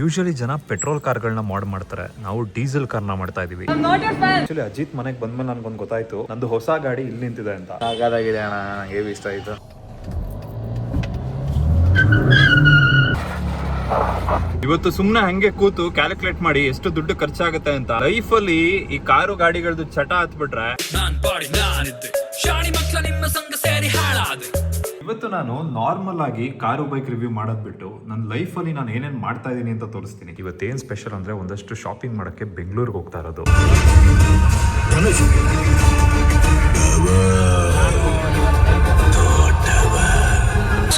Usually ಜನ petrol ಕಾರ್ಗಳನ್ನ ಮಾಡ್ ಮಾಡ್ತಾರೆ, ನಾವು ಡೀಸೆಲ್ ಕಾರ್ನ ಮಾಡ್ತಾ ಇದೀವಿ. ಆಕ್ಚುಲಿ ಅಜಿತ್ ಮನೆಗೆ ಬಂದ್ಮೇಲೆ ನನ್ಗೊಂದು ಗೊತ್ತಾಯ್ತು, ನಂದು ಹೊಸ ಗಾಡಿ ಇಲ್ಲಿ ನಿಂತಿದೆ ಅಂತ. ಸಾಕಾಗಿದೆ ಅಣ್ಣ, ನಂಗೆ ಹೇವಿ ಇಷ್ಟ ಆಯ್ತು. ಇವತ್ತು ಸುಮ್ನೆ ಹಂಗೆ ಕೂತು ಕ್ಯಾಲ್ಕುಲೇಟ್ ಮಾಡಿ ಎಷ್ಟು ದುಡ್ಡು ಖರ್ಚಾಗುತ್ತೆ ಅಂತ. ಲೈಫ್ ಅಲ್ಲಿ ಈ ಕಾರು ಗಾಡಿಗಳದ್ದು ಚಟ ಹತ್ಬಿಟ್ರೆ ಇವತ್ತು ನಾನು ನಾರ್ಮಲ್ ಆಗಿ ಕಾರು ಬೈಕ್ ರಿವ್ಯೂ ಮಾಡೋದ್ ಬಿಟ್ಟು ನನ್ನ ಲೈಫ್ ಅಲ್ಲಿ ನಾನು ಏನೇನ್ ಮಾಡ್ತಾ ಇದೀನಿ ಅಂತ ತೋರಿಸ್ತೀನಿ. ಇವತ್ತೇನ್ ಸ್ಪೆಷಲ್ ಅಂದ್ರೆ ಒಂದಷ್ಟು ಶಾಪಿಂಗ್ ಮಾಡಕ್ಕೆ ಬೆಂಗಳೂರಿಗೆ ಹೋಗ್ತಾ ಇರೋದು.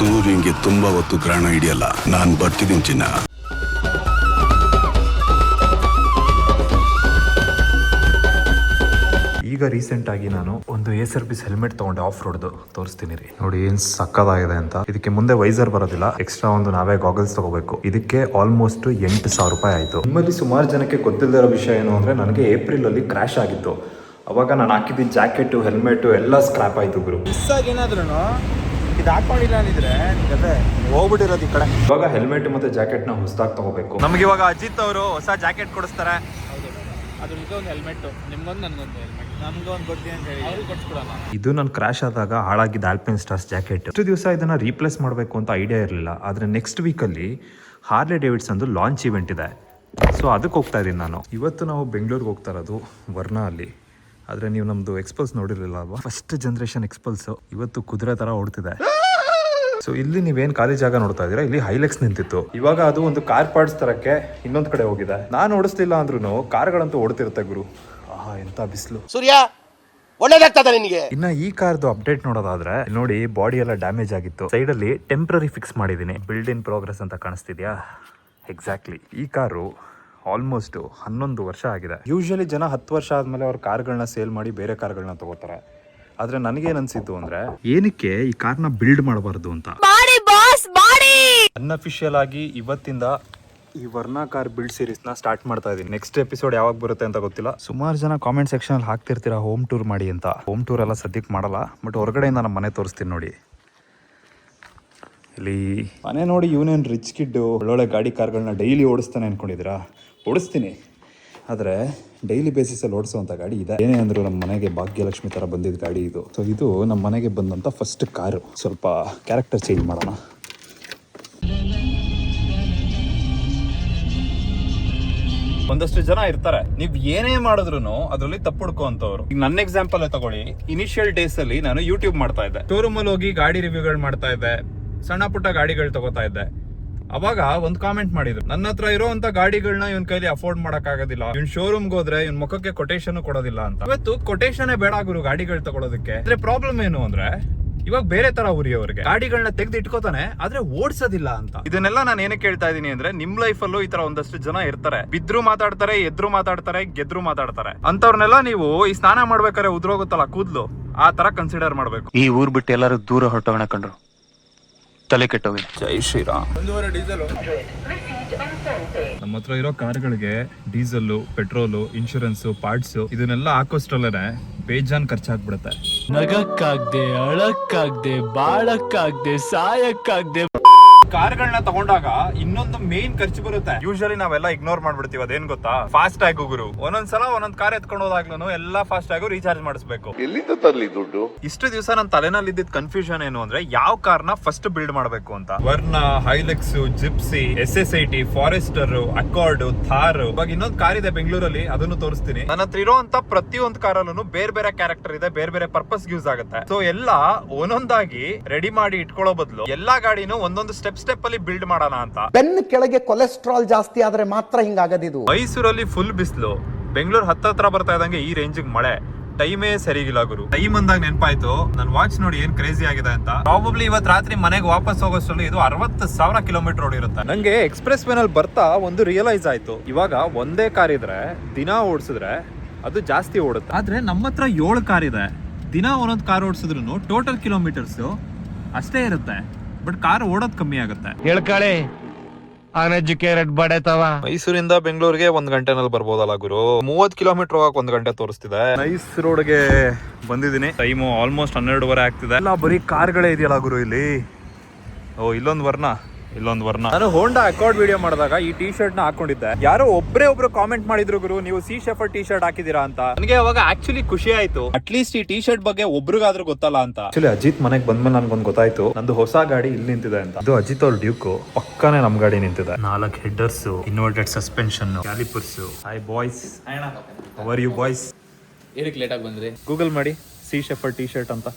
ಸೂರ್ಯಂಗೆ ತುಂಬಾ ಹೊತ್ತು ಗ್ರಹಣ ಹಿಡಿಯಲ್ಲ, ನಾನ್ ಬರ್ತಿದ್ದೀನಿ ಚಿನ್ನ. ಈಗ ರೀಸೆಂಟ್ ಆಗಿ ನಾನು ಒಂದು A-Service ಹೆಲ್ಮೆಟ್ ತಗೊಂಡೆ, ಆಫ್ ರೋಡ್ದು. ತೋರಿಸ್ತೀನಿ ರೀ, ನೋಡಿ ಏನ್ ಸಕ್ಕದಾಗಿದೆ ಅಂತ. ಇದಕ್ಕೆ ಮುಂದೆ ವೈಸರ್ ಬರೋದಿಲ್ಲ, ಎಕ್ಸ್ಟ್ರಾ ಒಂದು ನಾವೇ ಗಾಗಲ್ಸ್ ತಗೋಬೇಕು. ಇದಕ್ಕೆ ಆಲ್ಮೋಸ್ಟ್ 8,000 ರೂಪಾಯಿ ಆಯ್ತು. ನಿಮ್ಮಲ್ಲಿ ಸುಮಾರು ಜನಕ್ಕೆ ಗೊತ್ತಿಲ್ಲದೆ ಇರೋ ವಿಷಯ ಏನು ಅಂದ್ರೆ, ನನಗೆ ಏಪ್ರಿಲ್ ಅಲ್ಲಿ ಕ್ರಾಶ್ ಆಗಿತ್ತು. ಅವಾಗ ನಾನು ಹಾಕಿದ್ದ ಜಾಕೆಟ್ ಹೆಲ್ಮೆಟ್ ಎಲ್ಲ ಸ್ಕ್ರಾಪ್ ಆಯ್ತು ಗುರು. ಏನಾದ್ರು ಇದು ಹಾಕೊಂಡಿಲ್ಲ ಅಂದಿದ್ರೆ ಹೋಗ್ಬಿಟ್ಟಿರೋದು ಈ ಕಡೆ. ಇವಾಗ ಹೆಲ್ಮೆಟ್ ಮತ್ತೆ ಜಾಕೆಟ್ ನ ಹೊಸದಾಗಿ ತಗೋಬೇಕು. ನಮ್ಗೆ ಇವಾಗ ಅಜಿತ್ ಅವರು ಹೊಸ ಜಾಕೆಟ್ ಕೊಡಿಸ್ತಾರೆ. ಅದು ಒಂದು ಹೆಲ್ಮೆಟ್, ನಿಮ್ಗೊಂದು ನನಗೊಂದು ಹೆಲ್ಮೆಟ್, ನಮ್ಗೊಂದು ಕೊಡ್ತೀನಿ ಅಂತ ಹೇಳಿ ಅವ್ರಿಗೆ ಕೊಡ್ಸ್ಕೊಡೋಣ. ಇದು ನಾನು ಕ್ರಾಶ್ ಆದಾಗ ಹಾಳಾಗಿದ್ದ ಆಲ್ಪೈನ್ ಸ್ಟಾರ್ಸ್ ಜಾಕೆಟ್. ಇಷ್ಟು ದಿವಸ ಇದನ್ನ ರೀಪ್ಲೇಸ್ ಮಾಡಬೇಕು ಅಂತ ಐಡಿಯಾ ಇರಲಿಲ್ಲ. ಆದರೆ ನೆಕ್ಸ್ಟ್ ವೀಕಲ್ಲಿ ಹಾರ್ಲೆ ಡೇವಿಡ್ಸನ್ ಲಾಂಚ್ ಇವೆಂಟ್ ಇದೆ, ಸೊ ಅದಕ್ಕೆ ಹೋಗ್ತಾ ಇದ್ದೀನಿ ನಾನು. ಇವತ್ತು ನಾವು ಬೆಂಗಳೂರಿಗೆ ಹೋಗ್ತಾ ಇರೋದು ವರ್ನಾ ಅಲ್ಲಿ. ಆದರೆ ನೀವು ನಮ್ಮದು ಎಕ್ಸ್ಪಲ್ಸ್ ನೋಡಿರಲಿಲ್ಲ ಅಲ್ವಾ? ಫಸ್ಟ್ ಜನರೇಷನ್ ಎಕ್ಸ್ಪಲ್ಸ್ ಇವತ್ತು ಕುದುರೆ ಥರ ಓಡ್ತಿದೆ. ಸೊ ಇಲ್ಲಿ ನೀವೇನು ಖಾಲಿ ಜಾಗ ನೋಡ್ತಾ ಇದ್ದೀರಾ, ಇಲ್ಲಿ ಹೈಲೆಕ್ಸ್ ನಿಂತಿತ್ತು. ಇವಾಗ ಅದು ಒಂದು ಕಾರ್ ಪಾರ್ಟ್ಸ್ ತರಕ್ಕೆ ಇನ್ನೊಂದು ಕಡೆ ಹೋಗಿದೆ. ನಾನು ಓಡಿಸ್ಲಿಲ್ಲ ಅಂದ್ರೂ ಕಾರ್ಗಳಂತೂ ಓಡ್ತಿರುತ್ತೆ ಗುರು. ಆಹಾ, ಎಂತ ಬಿಸಿಲು. ಸೂರ್ಯ ಒಳ್ಳೇದಾಗ್ತದೆ ನಿನಗೆ. ಇನ್ನ ಈ ಕಾರ್ದು ಅಪ್ಡೇಟ್ ನೋಡೋದಾದ್ರೆ ನೋಡಿ, ಬಾಡಿ ಎಲ್ಲ ಡ್ಯಾಮೇಜ್ ಆಗಿತ್ತು. ಸೈಡ್ ಅಲ್ಲಿ ಟೆಂಪ್ರರಿ ಫಿಕ್ಸ್ ಮಾಡಿದೀನಿ. ಬಿಲ್ಡ್ ಇನ್ ಪ್ರೋಗ್ರೆಸ್ ಅಂತ ಕಾಣಿಸ್ತಿದ್ಯಾ? ಎಕ್ಸಾಕ್ಟ್ಲಿ. ಈ ಕಾರು ಆಲ್ಮೋಸ್ಟ್ 11 ವರ್ಷ ಆಗಿದೆ. ಯೂಶಲಿ ಜನ 10 ವರ್ಷ ಆದ್ಮೇಲೆ ಅವ್ರ ಕಾರ್ಗಳನ್ನ ಸೇಲ್ ಮಾಡಿ ಬೇರೆ ಕಾರ್ಗಳನ್ನ ತಗೋತಾರೆ. ಆದ್ರೆ ನನಗೇನ್ ಅನ್ಸಿತ್ತು ಅಂದ್ರೆ, ಏನಕ್ಕೆ ಈ ಕಾರ್ನ ಬಿಲ್ಡ್ ಮಾಡಬಾರ್ದು ಅಂತ. ಅನ್ಅಫಿಷಿಯಲ್ ಆಗಿ ಇವತ್ತಿಂದ ಈ ವರ್ನಾ ಕಾರ್ ಬಿಲ್ಡ್ ಸೀರೀಸ್ ನ ಸ್ಟಾರ್ಟ್ ಮಾಡ್ತಾ ಇದೀನಿ. ನೆಕ್ಸ್ಟ್ ಎಪಿಸೋಡ್ ಯಾವಾಗ ಬರುತ್ತೆ ಅಂತ ಗೊತ್ತಿಲ್ಲ. ಸುಮಾರು ಜನ ಕಾಮೆಂಟ್ ಸೆಕ್ಷನ್ ಅಲ್ಲಿ ಹಾಕ್ತಿರ್ತೀರಾ ಹೋಮ್ ಟೂರ್ ಮಾಡಿ ಅಂತ. ಹೋಮ್ ಟೂರ್ ಎಲ್ಲ ಸದ್ಯಕ್ಕೆ ಮಾಡಲ್ಲ, ಬಟ್ ಹೊರಗಡೆಯಿಂದ ನಮ್ಮ ಮನೆ ತೋರಿಸ್ತೀನಿ ನೋಡಿ. ಇಲ್ಲಿ ಮನೆ ನೋಡಿ, ಇವನೇನು ರಿಚ್ ಕಿಡ್ ಒಳ್ಳೊಳ್ಳೆ ಗಾಡಿ ಕಾರ್ಗಳನ್ನ ಡೈಲಿ ಓಡಿಸ್ತಾನೆ ಅನ್ಕೊಂಡಿದ್ದೀರಾ? ಓಡಿಸ್ತೀನಿ, ಆದರೆ ಡೈಲಿ ಬೇಸಿಸಲ್ಲಿ ಓಡಿಸುವಂಥ ಗಾಡಿ ಇದೆ. ಏನೇ ಅಂದರೂ ನಮ್ಮ ಮನೆಗೆ ಭಾಗ್ಯಲಕ್ಷ್ಮಿ ಥರ ಬಂದಿದ್ದ ಗಾಡಿ ಇದು. ಸೊ ಇದು ನಮ್ಮ ಮನೆಗೆ ಬಂದಂಥ ಫಸ್ಟ್ ಕಾರು. ಸ್ವಲ್ಪ ಕ್ಯಾರೆಕ್ಟರ್ ಚೇಂಜ್ ಮಾಡೋಣ. ಒಂದಷ್ಟು ಜನ ಇರ್ತಾರೆ, ನೀವ್ ಏನೇ ಮಾಡಿದ್ರು ಅದರಲ್ಲಿ ತಪ್ಪು ಹುಡ್ಕೋಂತವ್ರು. ಈಗ ನನ್ನ ಎಕ್ಸಾಂಪಲ್ ತಗೊಳ್ಳಿ. ಇನಿಷಿಯಲ್ ಡೇಸ್ ಅಲ್ಲಿ ನಾನು ಯೂಟ್ಯೂಬ್ ಮಾಡ್ತಾ ಇದ್ದೆ. ಶೋರೂಮ್ ಅಲ್ಲಿ ಹೋಗಿ ಗಾಡಿ ರಿವ್ಯೂಗಳು ಮಾಡ್ತಾ ಇದ್ದೆ, ಸಣ್ಣ ಪುಟ್ಟ ಗಾಡಿಗಳು ತಗೋತಾ ಇದ್ದೆ. ಅವಾಗ ಒಂದು ಕಾಮೆಂಟ್ ಮಾಡಿದ್ರು, ನನ್ನ ಹತ್ರ ಇರೋಂತ ಗಾಡಿಗಳನ್ನ ಇವನ್ ಕೈಲಿ ಅಫೋರ್ಡ್ ಮಾಡಕ್ ಆಗೋದಿಲ್ಲ, ಇವ್ನ್ ಶೋರೂಮ್ಗೆ ಹೋದ್ರೆ ಇವ್ನ ಮುಖಕ್ಕೆ ಕೊಟೇಶನ್ ಕೊಡೋದಿಲ್ಲ ಅಂತ. ಇವತ್ತು ಕೊಟೇಶನ್ ಬೇಡ ಗುರು ಗಾಡಿಗಳು ತಗೊಳೋದಕ್ಕೆ. ಆದ್ರೆ ಪ್ರಾಬ್ಲಮ್ ಏನು ಅಂದ್ರೆ, ಇವಾಗ ಬೇರೆ ತರ ಉರಿಯೋರಿಗೆ ಗಾಡಿಗಳನ್ನ ತೆಗೆದು ಇಟ್ಕೋತಾನೆ, ಆದ್ರೆ ಓಡಿಸೋದಿಲ್ಲ ಅಂತ. ಇದನ್ನೆಲ್ಲ ನಾನು ಏನಕ್ಕೆ ಕೇಳ್ತಾ ಇದೀನಿ ಅಂದ್ರೆ, ನಿಮ್ ಲೈಫ್ ಅಲ್ಲೂ ಈ ತರ ಒಂದಷ್ಟು ಜನ ಇರ್ತಾರೆ. ಬಿದ್ರು ಮಾತಾಡ್ತಾರೆ, ಎದ್ರು ಮಾತಾಡ್ತಾರೆ, ಗೆದ್ರು ಮಾತಾಡ್ತಾರೆ. ಅಂತವ್ರನ್ನೆಲ್ಲ ನೀವು ಈ ಸ್ನಾನ ಮಾಡ್ಬೇಕಾದ್ರೆ ಉದ್ರೋಗುತ್ತಲ್ಲ ಕೂದ್ಲು, ಆ ತರ ಕನ್ಸಿಡರ್ ಮಾಡ್ಬೇಕು. ಈ ಊರ್ ಬಿಟ್ಟು ಎಲ್ಲರೂ ದೂರ ಹೊರಟೋಗೋಣ ಕಂಡ್ರು, ತಲೆ ಕೆಟ್ಟೋಗಿ. ಜೈ ಶ್ರೀರಾಮ್. ಡೀಸೆಲ್ ನಮ್ಮ ಹತ್ರ ಇರೋ ಕಾರ್ಗಳಿಗೆ ಡೀಸೆಲ್, ಪೆಟ್ರೋಲು, ಇನ್ಶೂರೆನ್ಸ್, ಪಾರ್ಟ್ಸ್ ಇದನ್ನೆಲ್ಲ ಹಾಕೋಷ್ಟ್ರಲ್ಲೇ ಬೇಜಾನ್ ಖರ್ಚಾಗ್ಬಿಡುತ್ತೆ. ನಗಕ್ಕಾಗ್ದೆ, ಅಳಕ್ಕಾಗ್ದೆ, ಬಾಳಕ್ಕಾಗ್ದೆ, ಸಾಯಕ್ಕಾಗ್ದೆ. ಕಾರ್ಗಳನ್ನ ತಗೊಂಡಾಗ ಇನ್ನೊಂದು ಮೇನ್ ಖರ್ಚು ಬರುತ್ತೆ. ಯೂಶಲಿ ನಾವೆಲ್ಲ ಇಗ್ನೋರ್ ಮಾಡ್ಬಿಡ್ತೀವಿ. ಅದೇನ್ ಗೊತ್ತಾ? ಫಾಸ್ಟ್ ಟ್ಯಾಗ್ ಗುರು. ಒಂದೊಂದ್ಸಲ ಒಂದೊಂದ್ ಕಾರ್ ಎತ್ಕೊಂಡು ಹೋದಾಗ್ಲೂ ಎಲ್ಲಾ ಫಾಸ್ಟ್ ಟ್ಯಾಗು ರೀಚಾರ್ಜ್ ಮಾಡಿಸ್ಬೇಕು. ಎಲ್ಲಿಂದ ತರ್ಲಿ ದುಡ್ಡು? ಇಷ್ಟು ದಿವಸ ನನ್ನ ತಲೆನಲ್ಲಿ ಇದ್ದಿದ್ ಕನ್ಫ್ಯೂಷನ್ ಏನು ಅಂದ್ರೆ, ಯಾವ ಕಾರ್ನ ಫಸ್ಟ್ ಬಿಲ್ಡ್ ಮಾಡಬೇಕು ಅಂತ. Verna, Hilux, Gypsy, SSIT, Forester, Accord, Thar. ಇವಾಗ ಇನ್ನೊಂದು ಕಾರ್ ಇದೆ ಬೆಂಗಳೂರಲ್ಲಿ, ಅದನ್ನು ತೋರಿಸ್ತೀನಿ. ನನ್ನ ಹತ್ರ ಇರುವಂತ ಪ್ರತಿಯೊಂದು ಕಾರಲ್ಲೂ ಬೇರೆ ಬೇರೆ ಕ್ಯಾರೆಕ್ಟರ್ ಇದೆ, ಬೇರೆ ಬೇರೆ ಪರ್ಪಸ್ ಯೂಸ್ ಆಗುತ್ತೆ. ಸೊ ಎಲ್ಲ ಒಂದೊಂದಾಗಿ ರೆಡಿ ಮಾಡಿ ಇಟ್ಕೊಳ್ಳೋ ಬದಲು ಎಲ್ಲಾ ಗಾಡಿನೂ ಒಂದೊಂದು ಸ್ಟೆಪ್ ಅಲ್ಲಿ ಬಿಲ್ಡ್ ಮಾಡೋಣ ಅಂತ. ಬೆನ್ನು ಕೆಳಗೆ ಕೊಲೆಸ್ಟ್ರಾಲ್ ಜಾಸ್ತಿ ಆದ್ರೆ ಮಾತ್ರ ಹಿಂಗಾಗದಿದು. ಮೈಸೂರಲ್ಲಿ ಫುಲ್ ಬಿಸಿಲು, ಬೆಂಗಳೂರು ಹತ್ರ ಬರ್ತಾ ಇದ್ದಂಗೆ ಈ ರೇಂಜ್ ಮಳೆ. ಟೈಮೇ ಸರಿಗಿಲ್ಲ ಗುರು. ಟೈಮ್ ಅಂದಾಗ ನೆನಪಾಯ್ತು, ನನ್ ವಾಚ್ ನೋಡಿ ಏನ್ ಕ್ರೇಜಿ ಆಗಿದೆ ಅಂತ. ಪ್ರಾಬಬ್ಲಿ ಇವತ್ತು ರಾತ್ರಿ ಮನೆಗೆ ವಾಪಸ್ ಹೋಗೋಷ್ಟರಲ್ಲಿ ಇದು 60,000 ಕಿಲೋಮೀಟರ್ ಓಡಿರುತ್ತೆ. ನಂಗೆ ಎಕ್ಸ್ಪ್ರೆಸ್ ವೇ ನಲ್ಲಿ ಬರ್ತಾ ಒಂದು ರಿಯಲೈಸ್ ಆಯ್ತು, ಇವಾಗ ಒಂದೇ ಕಾರ್ ಇದ್ರೆ ದಿನ ಓಡಿಸಿದ್ರೆ ಅದು ಜಾಸ್ತಿ ಓಡುತ್ತೆ. ಆದ್ರೆ ನಮ್ಮ ಹತ್ರ 7 ಕಾರ್ ಇದೆ. ದಿನ ಒಂದೊಂದು ಕಾರ್ ಓಡಿಸಿದ್ರು ಟೋಟಲ್ ಕಿಲೋಮೀಟರ್ಸ್ ಅಷ್ಟೇ ಇರುತ್ತೆ, ಬಟ್ ಕಾರ್ ಓಡೋದ್ ಕಮ್ಮಿ ಆಗುತ್ತೆ. ಹೇಳ್ಕಳಿ ಅನ್ಎಜುಕೇಟೆಡ್ ಬಡತವ. ಮೈಸೂರಿಂದ ಬೆಂಗಳೂರಿಗೆ 1 ಗಂಟೆನಲ್ಲಿ ಬರ್ಬೋದಲ್ಲ ಗುರು. 30 ಕಿಲೋಮೀಟರ್ ಹೋಗಕ್ 1 ಗಂಟೆ ತೋರಿಸ್ತಿದೆ. ನೈಸ್ ರೋಡ್ಗೆ ಬಂದಿದ್ದೀನಿ. ಟೈಮು ಆಲ್ಮೋಸ್ಟ್ 12:30 ಆಗ್ತಿದೆ. ಎಲ್ಲ ಬರೀ ಕಾರ್ಗಳೇ ಇದೆಯಲ್ಲ ಗುರು ಇಲ್ಲಿ. ಓ, ಇಲ್ಲೊಂದು ವರ್ನ ಇಲ್ಲೊಂದು ವರ್ಣ. ನಾನು ಹೋಂಡಾ ಅಕಾರ್ಡ್ ವಿಡಿಯೋ ಮಾಡಿದಾಗ ಈ ಟಿ ಶರ್ಟ್ ನ ಹಾಕೊಂಡಿದ್ದೆ. ಯಾರೋ ಒಬ್ರು ಕಾಮೆಂಟ್ ಮಾಡಿದ್ರು ಗುರು, ನೀವು ಸಿ ಶೆಫರ್ಡ್ ಟಿ ಶರ್ಟ್ ಹಾಕಿದೀರಾ ಅಂತ. ನನಗೆ ಅವಾಗ ಆಕ್ಚುಲಿ ಖುಷಿ ಆಯ್ತು, ಅಟ್ಲೀಸ್ಟ್ ಈ ಟಿ ಶರ್ಟ್ ಬಗ್ಗೆ ಒಬ್ರಿಗಾದ್ರೂ ಗೊತ್ತಲ್ಲ ಅಂತ. ಆಕ್ಚುಲಿ ಅಜಿತ್ ಮನೆಗೆ ಬಂದ್ಮೇಲೆ ನನ್ಗೊಂದು ಗೊತ್ತಾಯ್ತು, ನಂದು ಹೊಸ ಗಾಡಿ ಇಲ್ಲಿ ನಿಂತಿದೆ ಅಂತ. ಇದು ಅಜಿತ್ ಅವ್ರ ಡ್ಯೂಕ್, ಪಕ್ಕನೇ ನಮ್ ಗಾಡಿ ನಿಂತಿದೆ. 4 headers, inverted suspension, calipers. Hi boys, how are you boys? ಏನಕ್ಕೆ ಲೇಟಾಗಿ ಬಂದ್ರಿ? ಗೂಗಲ್ ಮಾಡಿ ಸಿ ಶೆಫರ್ಡ್ ಟಿ ಶರ್ಟ್ ಅಂತ.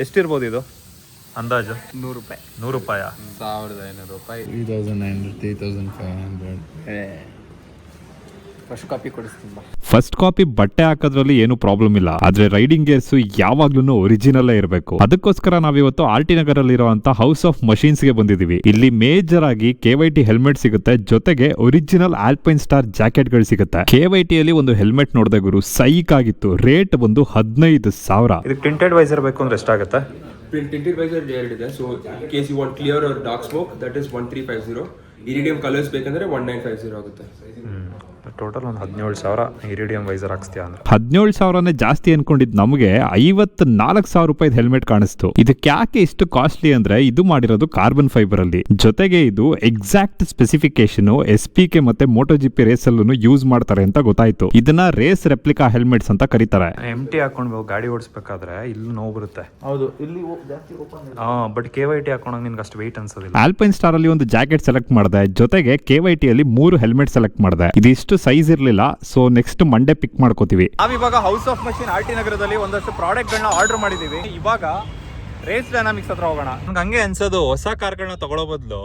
ಎಷ್ಟಿರ್ಬೋದು ಇದು ಅಂದಾಜು? 100 ರೂಪಾಯಿ. 100 ರೂಪಾಯ? 1500 ರೂಪಾಯಿ. 3900, 3500. ಫಸ್ಟ್ ಕಾಪಿ ಕೊಡಿಸ್ತೀನಿ. ಫಸ್ಟ್ ಕಾಪಿ ಬಟ್ಟೆ ಹಾಕೋದ್ರಲ್ಲಿ ಏನು ಪ್ರಾಬ್ಲಮ್ ಇಲ್ಲ, ಆದ್ರೆ ರೈಡಿಂಗ್ ಗೇರ್ಸ್ ಯಾವಾಗ್ಲೂ ಒರಿಜಿನಲ್ ಇರಬೇಕು. ಅದಕ್ಕೋಸ್ಕರ ನಾವಿವತ್ತು ಆರ್ಟಿ ನಗರ್ ಅಲ್ಲಿ ಇರುವಂತ ಹೌಸ್ ಆಫ್ ಮಷೀನ್ಸ್ ಗೆ ಬಂದಿದೀವಿ. ಇಲ್ಲಿ ಮೇಜರ್ ಆಗಿ KYT ಹೆಲ್ಮೆಟ್ ಸಿಗುತ್ತೆ, ಜೊತೆಗೆ ಒರಿಜಿನಲ್ ಆಲ್ಪೈನ್ ಸ್ಟಾರ್ ಜಾಕೆಟ್ ಗಳು ಸಿಗುತ್ತೆ. KYT ಅಲ್ಲಿ ಒಂದು ಹೆಲ್ಮೆಟ್ ನೋಡಿದೆ ಗುರು, ಸೈಕ್ ಆಗಿತ್ತು. ರೇಟ್ ಬಂದು 15,000. ಇದು ಟಿಂಟೆಡ್ ವೈಸರ್ ಬೇಕು ಅಂದ್ರೆ ಎಷ್ಟಾಗುತ್ತೆ? Tinted visor ಎರಡಿದೆ. So in case you want clear or dark smoke, that is 1350. Iridium colors ಬೇಕಂದ್ರೆ 1950 ಆಗುತ್ತೆ. ಟೋಟಲ್ ಒಂದು 17,000 ಇರಿಡಿಯಂ ವೈಸರ್ ಹಾಕ್ಸ್ತೀಯ ಅಂದ್ರೆ. 17,000ನೇ ಜಾಸ್ತಿ ಅನ್ಕೊಂಡಿದ್ ನಮಗೆ 54,000 ರೂಪಾಯಿ ಹೆಲ್ಮೆಟ್ ಕಾಣಿಸ್ತು. ಇದಕ್ಕೆ ಯಾಕೆ ಇಷ್ಟು ಕಾಸ್ಟ್ಲಿ ಅಂದ್ರೆ ಇದು ಮಾಡಿರೋದು ಕಾರ್ಬನ್ ಫೈಬರ್ ಅಲ್ಲಿ, ಜೊತೆಗೆ ಇದು ಎಕ್ಸಾಕ್ಟ್ ಸ್ಪೆಸಿಫಿಕೇಶನ್ SPK ಮತ್ತೆ MotoGP ರೇಸ್ ಅಲ್ಲೂ ಯೂಸ್ ಮಾಡ್ತಾರೆ ಅಂತ ಗೊತ್ತಾಯ್ತು. ಇದನ್ನ ರೇಸ್ ರೆಪ್ಲಿಕಾ ಹೆಲ್ಮೆಟ್ಸ್ ಅಂತ ಕರೀತಾರೆ. MT ಹಾಕೊಂಡು ಗಾಡಿ ಓಡಿಸ್ಬೇಕಾದ್ರೆ ಇಲ್ಲಿ ನೋವು ಬರುತ್ತೆ. ಹೌದು, ಇಲ್ಲಿ ಜಾಸ್ತಿ ಓಪನ್ ಇದೆ. ಬಟ್ KYT ಹಾಕೊಂಡಾಗ ನಿನ್ಗೆ ಅಷ್ಟು ವೆಯ್ಟ್ ಅನ್ಸೋದಿಲ್ಲ. ಆಲ್ಪೈನ್ ಸ್ಟಾರ್ ಅಲ್ಲಿ ಒಂದು ಜಾಕೆಟ್ ಸೆಲೆಕ್ಟ್ ಮಾಡಿದೆ, ಜೊತೆಗೆ KYT ಅಲ್ಲಿ 3 ಹೆಲ್ಮೆಟ್ ಸೆಲೆಕ್ಟ್ ಮಾಡಿದೆ. ಇದಿಷ್ಟು ಸೈಜ್ ಇರ್ಲಿಲ್ಲ, ಸೊ ನೆಕ್ಸ್ಟ್ ಮಂಡೇ ಪಿಕ್ ಮಾಡ್ಕೋತೀವಿ. ನಾವಿವಾಗ ಹೌಸ್ ಆಫ್ ಮಷೀನ್ ಆರ್ಟಿ ನಗರದಲ್ಲಿ ಒಂದಷ್ಟು ಪ್ರಾಡಕ್ಟ್ ಗಳನ್ನ ಆರ್ಡರ್ ಮಾಡಿದೀವಿ. ಇವಾಗ ರೇಸ್ ಡೈನಾಮಿಕ್ಸ್ ಹತ್ರ ಹೋಗೋಣ. ನಂಗೆ ಹಂಗೆ ಅನ್ಸೋದು, ಹೊಸ ಕಾರ್ಗಳನ್ನ ತಗೊಳ್ಳೋ ಬದಲು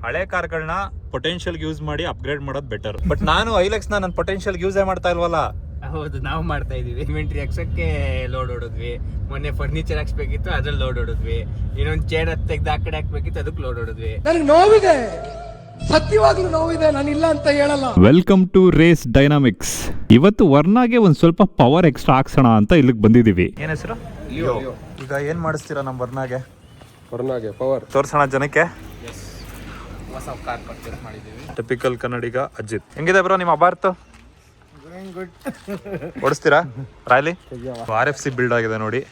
ಹಳೆ ಕಾರ್ಗಳನ್ನ ಪೊಟೆನ್ಶಿಯಲ್ ಯೂಸ್ ಮಾಡಿ ಅಪ್ಗ್ರೇಡ್ ಮಾಡೋದು ಬೆಟರ್. ಬಟ್ ನಾನು ಐಲೆಕ್ಸ್ ನನ್ನ ಪೊಟೆನ್ಶಿಯಲ್ ಯೂಸೇ ಮಾಡ್ತಾ ಇಲ್ವಲ್ಲ. ಹೌದು, ನಾವು ಮಾಡ್ತಾ ಇದೀವಿ. ಇನ್ವೆಂಟ್ರಿ ಹಾಕ್ಸಕ್ಕೆ ಲೋಡ್ ಹೊಡೋದ್ವಿ, ಮೊನ್ನೆ ಫರ್ನಿಚರ್ ಹಾಕ್ಸ್ಬೇಕಿತ್ತು ಅದ್ರಲ್ಲಿ ಲೋಡ್ ಹೊಡೋದ್ವಿ, ಇನ್ನೊಂದು ಚೇರ್ ತೆಗ್ದು ಆ ಕಡೆ ಹಾಕ್ಬೇಕಿತ್ತು ಅದಕ್ಕೆ ಲೋಡ್ ಹೊಡೋದ್ವಿ. ನನಗೆ ನೋವಿದೆ, ಸತ್ಯವಾಗ್ಲೂ ನೋವಿದೆ, ನಾನು ಇಲ್ಲ ಅಂತ ಹೇಳಲ್ಲ. Welcome to Race Dynamics. ಇವತ್ತು ವರ್ನಾಗೆ ಒಂದ್ ಸ್ವಲ್ಪ ಪವರ್ ಎಕ್ಸ್ಟ್ರಾ ಹಾಕ್ಸೋಣ ಅಂತ ಇಲ್ಲಿಗೆ ಬಂದಿದೀವಿ. ಏನ್ ಹೆಸರು? ಈಗ ಏನ್ ಮಾಡಿಸ್ತೀರಾ ನಮ್ಮ ವರ್ನಾಗೆ? ಹೊರನಾಗೆ ಪವರ್ ತೋರ್ಸೋಣ ಜನಕ್ಕೆ. ಹೊಸ ಕಾರ್ ಪರ್ಚೇಸ್ ಮಾಡಿದ್ದೀವಿ. ಟಿಪಿಕಲ್ ಕನ್ನಡಿಗ ಅಜಿತ್. ಹೆಂಗಿದೆ ಬ್ರೋ ನಿಮ್ಮ ಅಬಾರ್ತು? ಓಡಿಸ್ತೀರಾ ರಾಯ್ಲಿ? RFC ಬಿಲ್ಡ್ ಆಗಿದೆ ನೋಡಿ,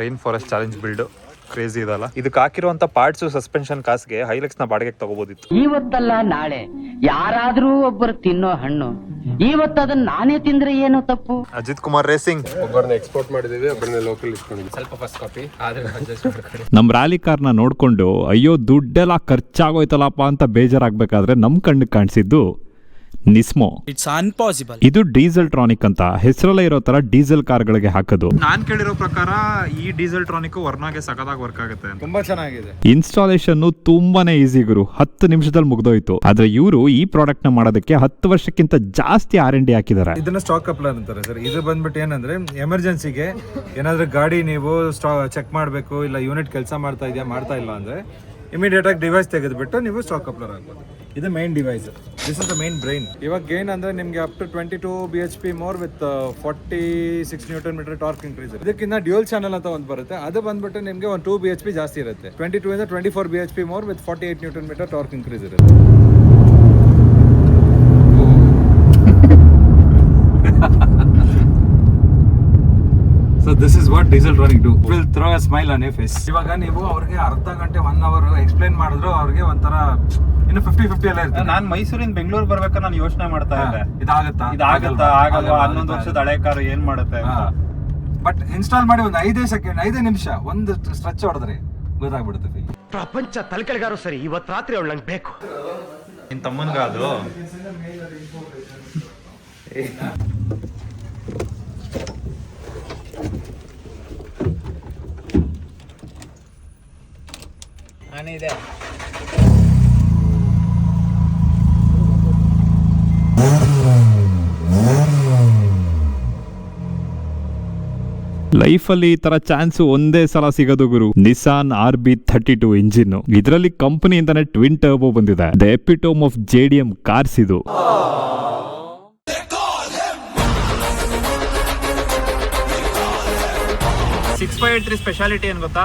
rain forest challenge build. Crazy ಇದಲ್ಲ. ಇದಕ್ಕೆ ಹಾಕಿರುವಂತ ಪಾರ್ಟ್ಸ್, ಸಸ್ಪೆನ್ಷನ್ ಕಾಸ್ಗೆ ಹೈಲೆಕ್ಸ್ ನ ಬಾಡಿಗೆಗೆ ತಗೋಬೋದಿತ್ತು. ಇವತ್ತಲ್ಲ ನಾಳೆ ಯಾರಾದ್ರೂ ಒಬ್ಬರು ತಿನ್ನೋ ಹಣ್ಣು, ಇವತ್ತದನ್ನ ನಾನೇ ತಿಂದ್ರೆ ಏನು ತಪ್ಪು? ಅಜಿತ್ ಕುಮಾರ್ ರೇಸಿಂಗ್. ಒಬ್ಬರನ್ನ ಎಕ್ಸ್ಪೋರ್ಟ್ ಮಾಡಿದೀವಿ, ಒಬ್ಬರನ್ನ ಲೋಕಲ್ ಇಟ್ಕೊಂಡಿದ್ವಿ. ಸ್ವಲ್ಪ ಫಸ್ಟ್ ಕಾಪಿ ಆದ್ರೆ ಅಡ್ಜಸ್ಟ್ ಮಾಡ್ಕೊಳ್ಳಿ. ನಮ್ ರ್ಯಾಲಿ ಕಾರ್ನ ನೋಡ್ಕೊಂಡು ಅಯ್ಯೋ ದುಡ್ಡೆಲ್ಲ ಖರ್ಚಾಗೋಯ್ತಲ್ಲಪ್ಪ ಅಂತ ಬೇಜಾರಾಗ್ಬೇಕಾದ್ರೆ ನಮ್ ಕಣ್ಣಿಗೆ ಕಾಣಿಸಿದ್ದು ನಿಸ್ಮೋ. It's impossible. ಇದು ಡೀಸೆಲ್ ಟ್ರಾನಿಕ್ ಅಂತ ಹೆಸರಲ್ಲೇ ಇರೋ ತರ ಡೀಸೆಲ್ ಕಾರ್ಗಳಿಗೆ ಹಾಕೋದು. ನಾನ್ ಕೇಳಿರೋ ಪ್ರಕಾರ ಈ ಡೀಸೆಲ್ ಟ್ರಾನಿಕ್ ವರ್ನಾಗೆ ಸಖತ್ತಾಗಿ ವರ್ಕ್ ಆಗುತ್ತೆ. ತುಂಬಾ ಚೆನ್ನಾಗಿದೆ. ಇನ್ಸ್ಟಾಲೇಷನ್ ತುಂಬಾನೇ ಈಸಿ ಗುರು, 10 ನಿಮಿಷದಲ್ಲಿ ಮುಗ್ದೋಯ್ತು. ಆದ್ರೆ ಇವರು ಈ ಪ್ರಾಡಕ್ಟ್ ನ ಮಾಡೋದಕ್ಕೆ 10 ವರ್ಷಕ್ಕಿಂತ ಜಾಸ್ತಿ R&D ಹಾಕಿದ್ದಾರೆ. ಇದನ್ನ ಸ್ಟಾಕ್ ಕಪ್ಲರ್ ಅಂತಾರೆ ಸರ್. ಇದು ಬಂದ್ಬಿಟ್ಟು ಏನಂದ್ರೆ ಎಮರ್ಜೆನ್ಸಿಗೆ ಏನಾದ್ರೂ ಗಾಡಿ ನೀವು ಚೆಕ್ ಮಾಡಬೇಕು, ಇಲ್ಲ ಯೂನಿಟ್ ಕೆಲಸ ಮಾಡ್ತಾ ಇಲ್ಲ ಅಂದ್ರೆ ಇಮಿಡಿಯೇಟ್ ಆಗಿ ಡಿವೈಸ್ ತೆಗೆದುಬಿಟ್ಟು ನೀವು ಸ್ಟಾಕ್ ಕಪ್ಲರ್ ಹಾಕ್ಬೋದು. ಇದು main device. This is the main brain. ಇವಾಗ ಗೇನ್ ಅಂದ್ರೆ ನಿಮಗೆ up to 22 bhp more with 46 Nm torque increase. ಇದಕ್ಕಿಂತ ಡ್ಯೂಯಲ್ ಚಾನಲ್ ಅಂತ ಒಂದು ಬರುತ್ತೆ, ಅದು ಬಂದ್ಬಿಟ್ಟು ನಿಮಗೆ ಒಂದು 2 bhp ಜಾಸ್ತಿ ಇರುತ್ತೆ. 22 ಇಂದ 24 bhp more with 48 Nm torque increase ಇರುತ್ತೆ. So this is what diesel tronic do. Will throw a smile on your face. ಇವಾಗ ನೀವು ಅವ್ರಿಗೆ ಅರ್ಧ ಗಂಟೆ 1 hour ಎಕ್ಸ್ಪ್ಲೈನ್ ಮಾಡಿದ್ರು ಅವ್ರಿಗೆ ಒಂಥರ ಇನ್ನು 50-50 ಎಲ್ಲ ಇರ್ತದೆ. ನಾನ್ ಮೈಸೂರಿಂದ ಬೆಂಗಳೂರು ಬರ್ಬೇಕಾದ್ರೆ ನಾನು ಯೋಚನೆ ಮಾಡ್ತಾ ಇದ್ದೆ, ಇದಾಗತ್ತಾ ಆಗಲ್ವಾ 11 ವರ್ಷದ ಹಳೆ ಕಾರು ಏನ್ ಮಾಡುತ್ತೆ ಅಂತ. ಬಟ್ ಇನ್ಸ್ಟಾಲ್ ಮಾಡಿ ಒಂದು 5 ನಿಮಿಷ ಒಂದು ಸ್ಟ್ರೆಚ್ ಹೊಡೆದ್ರೆ ಗೊತ್ತಾಗ್ಬಿಡುತ್ತೆ ಫೀಲ್. ಪ್ರಪಂಚ ತಲೆಕೆಳಗಾರು ಸರಿ, ಇವತ್ತು ರಾತ್ರಿ ಅವಳು ನಂಗೆ ಬೇಕು. ನಿನ್ ತಮ್ಮನ್ಗ ಅದು ಇದೆ. ಲೈಫಲ್ಲಿ ಈ ತರ ಚಾನ್ಸ್ ಒಂದೇ ಸಲ ಸಿಗೋದು ಗುರು. Nissan RB32 engine. ಇದರಲ್ಲಿ ಕಂಪನಿಯಿಂದಾನೆ ಟ್ವಿನ್ ಟರ್ಬೋ ಬಂದಿದೆ. The epitome of JDM cars ಇದು. ಸ್ಪೆಷಾಲಿಟಿ ಏನ್ ಗೊತ್ತಾ?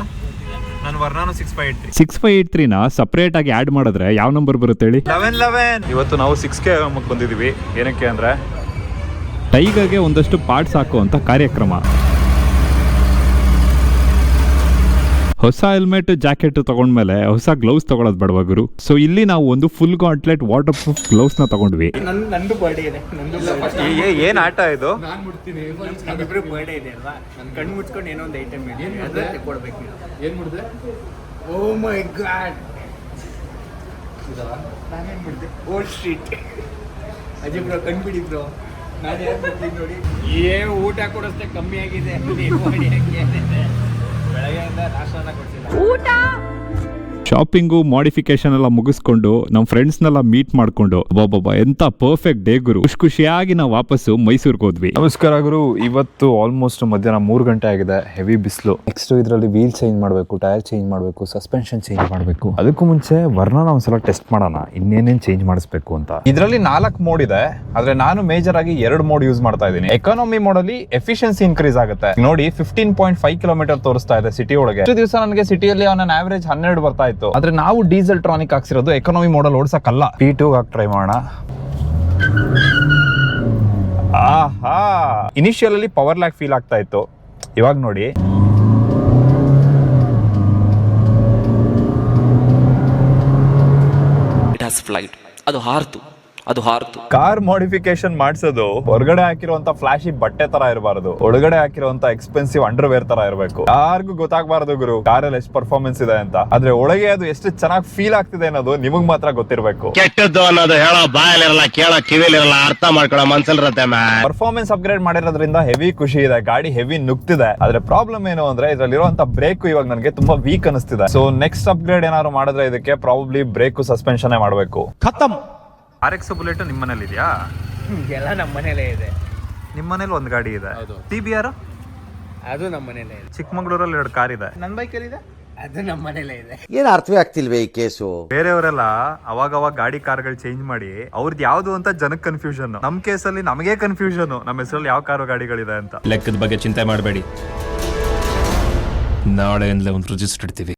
ನಾನು ವರ್ನಾನು 6583 ನ ಸಪರೇಟ್ ಆಗಿ ಆಡ್ ಮಾಡಿದ್ರೆ ಯಾವ ನಂಬರ್ ಬರುತ್ತೆ ಹೇಳಿ? 1111. ಇವತ್ತು ನಾವು 6K ಬಂದಿದೀವಿ. ಏನಕ್ಕೆ ಅಂದ್ರೆ ಟೈಗರ್ಗೆ ಒಂದಷ್ಟು ಪಾರ್ಟ್ಸ್ ಹಾಕುವಂತ ಕಾರ್ಯಕ್ರಮ. ಹೊಸ ಹೆಲ್ಮೆಟ್ ಜಾಕೆಟ್ ತಗೊಂಡ್ಮೇಲೆ ಹೊಸ ಗ್ಲೌಸ್ ತಗೊಳ್ಳೋದು ಬೇಡವಾ ಗುರು? ಸೊ ಇಲ್ಲಿ ನಾವು ಒಂದು ಫುಲ್ ಗಾಂಟ್ಲೆಟ್ ವಾಟರ್ ಪ್ರೂಫ್ ಗ್ಲೌಸ್ ನ ತಗೊಂಡ್ವಿ. ನಂದು ಬರ್ಡೇ ಇದೆ, ಏನ್ ಆಟ ಇದು? ನಮ್ಮಿಬ್ರು ಬರ್ಡೇ ಇದೆ ಅಲ್ವಾ, ಕಣ್ಣು ಮುಚ್ಕೊಂಡು ಏನೋ ಒಂದು ಐಟಮ್ ಇದೆ ಕೊಡ್ಬೇಕು ನೀವು. ಏನ್ ಮಾಡಿದೆ? ಓ ಮೈ ಗಾಡ್, ನಾನೇನ್ ಮಾಡಿದೆ? ಓಲ್ಡ್ ಸ್ಟ್ರೀಟ್ ಅಜಯ್ ಬ್ರೋ ಕಣ್ಬಿಡಿ ಬ್ರೋ, ನಾನು ಯಾರು ಬರ್ತೀನಿ ನೋಡಿ. ಊಟ ಕೊಡೋಷ್ಟೇ ಕಮ್ಮಿ ಆಗಿದೆ, ಬೆಳಗ್ಗೆಯಿಂದ ನಾಷ್ಟನ ಕೊಡ್ತಿಲ್ಲ. ಶಾಪಿಂಗು ಮಾಡಿಫಿಕೇಶನ್ ಎಲ್ಲ ಮುಗಿಸ್ಕೊಂಡು ನಮ್ಮ ಫ್ರೆಂಡ್ಸ್ನೆಲ್ಲ ಮೀಟ್ ಮಾಡ್ಕೊಂಡು ಬಾಬಾ ಎಂತ ಪರ್ಫೆಕ್ಟ್ ಡೇ ಗುರು. ಖುಷಿಯಾಗಿ ನಾವು ವಾಪಸ್ಸು ಮೈಸೂರಿಗೆ ಹೋದ್ವಿ. ನಮಸ್ಕಾರ ಗುರು. ಇವತ್ತು ಆಲ್ಮೋಸ್ಟ್ ಮಧ್ಯಾಹ್ನ 3 ಗಂಟೆ ಆಗಿದೆ. ಹೆವಿ ಬಿಸಿಲು. ನೆಕ್ಸ್ಟ್ ಇದರಲ್ಲಿ ವೀಲ್ ಚೇಂಜ್ ಮಾಡಬೇಕು, ಟೈರ್ ಚೇಂಜ್ ಮಾಡಬೇಕು, ಸಸ್ಪೆನ್ಷನ್ ಚೇಂಜ್ ಮಾಡಬೇಕು. ಅದಕ್ಕೂ ಮುಂಚೆ ವರ್ಣನ ಒಂದ್ಸಲ ಟೆಸ್ಟ್ ಮಾಡೋಣ ಇನ್ನೇನೇನ್ ಚೇಂಜ್ ಮಾಡಿಸ್ಬೇಕು ಅಂತ. ಇದರಲ್ಲಿ 4 ಮೋಡ್ ಇದೆ, ಆದ್ರೆ ನಾನು ಮೇಜರ್ ಆಗಿ 2 ಮೋಡ್ ಯೂಸ್ ಮಾಡ್ತಾ ಇದ್ದೀನಿ. ಎಕಾನಮಿ ಮೋಡ್ ಅಲ್ಲಿ ಎಫಿಷಿಯನ್ಸಿ ಇನ್ಕ್ರೀಸ್ ಆಗುತ್ತೆ. ನೋಡಿ 15.5 ಕಿಲೋಮೀಟರ್ ತೋರಿಸ್ತಾ ಇದೆ ಸಿಟಿ ಒಳಗೆ. ಇಷ್ಟು ದಿವಸ ನನಗೆ ಸಿಟಿಯಲ್ಲಿ ಅವನ ಆವರೇಜ್ 12 ಬರ್ತಾ ಇತ್ತು. ಆದ್ರೆ ನಾವು ಡೀಸೆಲ್ ಟ್ರಾನಿಕ್ ಹಾಕ್ಸಿರೋದು ಎಕಾನಮಿ ಮೋಡಲ್ ಓಡಿಸಕ್ಕಲ್ಲ. P2 ಹಾಕಿ ಟ್ರೈ ಮಾಡೋಣ. ಆಹಾ, ಇನಿಷಿಯಲ್ ಅಲ್ಲಿ ಪವರ್ ಲ್ಯಾಗ್ ಫೀಲ್ ಆಗ್ತಾ ಇತ್ತು. ಇವಾಗ ನೋಡಿ ಫ್ಲೈಟ್ ಅದು ಹಾರ್ತು. ಕಾರ್ ಮಾಡಿಫಿಕೇಶನ್ ಮಾಡಿಸೋದು ಹೊರಗಡೆ ಹಾಕಿರುವಂತ ಫ್ಲಾಶಿ ಬಟ್ಟೆ ತರ ಇರಬಾರದು, ಒಳಗಡೆ ಹಾಕಿರುವಂತ ಎಕ್ಸ್ಪೆನ್ಸಿವ್ ಅಂಡರ್ವೇರ್ ತರ ಇರಬೇಕು. ಯಾರಿಗೂ ಗೊತ್ತಾಗಬಾರದು ಗುರು ಕಾರಲ್ಲಿ ಎಷ್ಟು ಪರ್ಫಾರ್ಮೆನ್ಸ್ ಇದೆ ಅಂತ. ಆದ್ರೆ ಒಳಗೆ ಅದು ಎಷ್ಟು ಚೆನ್ನಾಗಿ ಫೀಲ್ ಆಗ್ತಿದೆ ಅನ್ನೋದು ನಿಮಗ್ ಮಾತ್ರ ಗೊತ್ತಿರಬೇಕು. ಕೆಟ್ಟದ್ದು ಅನ್ನೋದು ಹೇಳೋ ಬಾಯಲ್ಲಿರಲ್ಲ, ಕೇಳೋ ಕಿವಿಲಿರಲ್ಲ, ಅರ್ಥ ಮಾಡ್ಕೊಳ್ಳೋ ಮನ್ಸಲ್ಲಿರುತ್ತೆ. ಪರ್ಫಾರ್ಮೆನ್ಸ್ ಅಪ್ಗ್ರೇಡ್ ಮಾಡಿರೋದ್ರಿಂದ ಹೆವಿ ಖುಷಿ ಇದೆ, ಗಾಡಿ ಹೆವಿ ನುಗ್ತಿದೆ. ಆದ್ರೆ ಪ್ರಾಬ್ಲಮ್ ಏನು ಅಂದ್ರೆ ಇದ್ರಲ್ಲಿರುವಂತ ಬ್ರೇಕ್ ಇವಾಗ ನನಗೆ ತುಂಬಾ ವೀಕ್ ಅನಿಸ್ತಿದೆ. ಸೊ ನೆಕ್ಸ್ಟ್ ಅಪ್ಗ್ರೇಡ್ ಏನಾದ್ರು ಮಾಡಿದ್ರೆ ಇದಕ್ಕೆ ಪ್ರಾಬಬ್ಲಿ ಬ್ರೇಕ್ ಸಸ್ಪೆನ್ಷನ್ ಮಾಡಬೇಕು. ಖತಮ್. RX ಬುಲೆಟ್ ನಿಮ್ಮ ಮನೇಲಿ ಇದೆಯಾ? ಎಲ್ಲ ನಮ್ಮ ಮನೇಲೇ ಇದೆ. ನಿಮ್ಮ ಮನೇಲಿ ಒಂದು ಗಾಡಿ ಇದೆ. TBR ಅದು ನಮ್ಮ ಮನೇಲೇ ಇದೆ. ಚಿಕ್ಕಮಂಗ್ಳೂರಲ್ಲಿ 2 ಕಾರ್ ಇದೆ. ನನ್ನ ಬೈಕಲ್ಲಿ ಇದೆ, ಅದು ನಮ್ಮ ಮನೇಲೇ ಇದೆ. ಏನ್ ಅರ್ಥವೇ ಆಗ್ತಿಲ್ವೇ ಈ ಕೇಸು? ಬೇರೆಯವರೆಲ್ಲ ಅವಾಗ ಗಾಡಿ ಕಾರ್ಗಳು ಚೇಂಜ್ ಮಾಡಿ ಅವ್ರದ್ದು ಯಾವ್ದು ಅಂತ ಜನಕ್ಕೆ ಕನ್ಫ್ಯೂಷನ್. ನಮ್ ಕೇಸಲ್ಲಿ ನಮಗೆ ಕನ್ಫ್ಯೂಷನ್, ನಮ್ಮ ಹೆಸರಲ್ಲಿ ಯಾವ ಕಾರು ಗಾಡಿಗಳಿದೆ ಅಂತ. ಲೆಕ್ಕದ ಬಗ್ಗೆ ಚಿಂತೆ ಮಾಡಬೇಡಿ, ನಾಳೆಯಿಂದಲೇ ಒಂದು ರಿಜಿಸ್ಟರ್ ಇಡ್ತೀವಿ.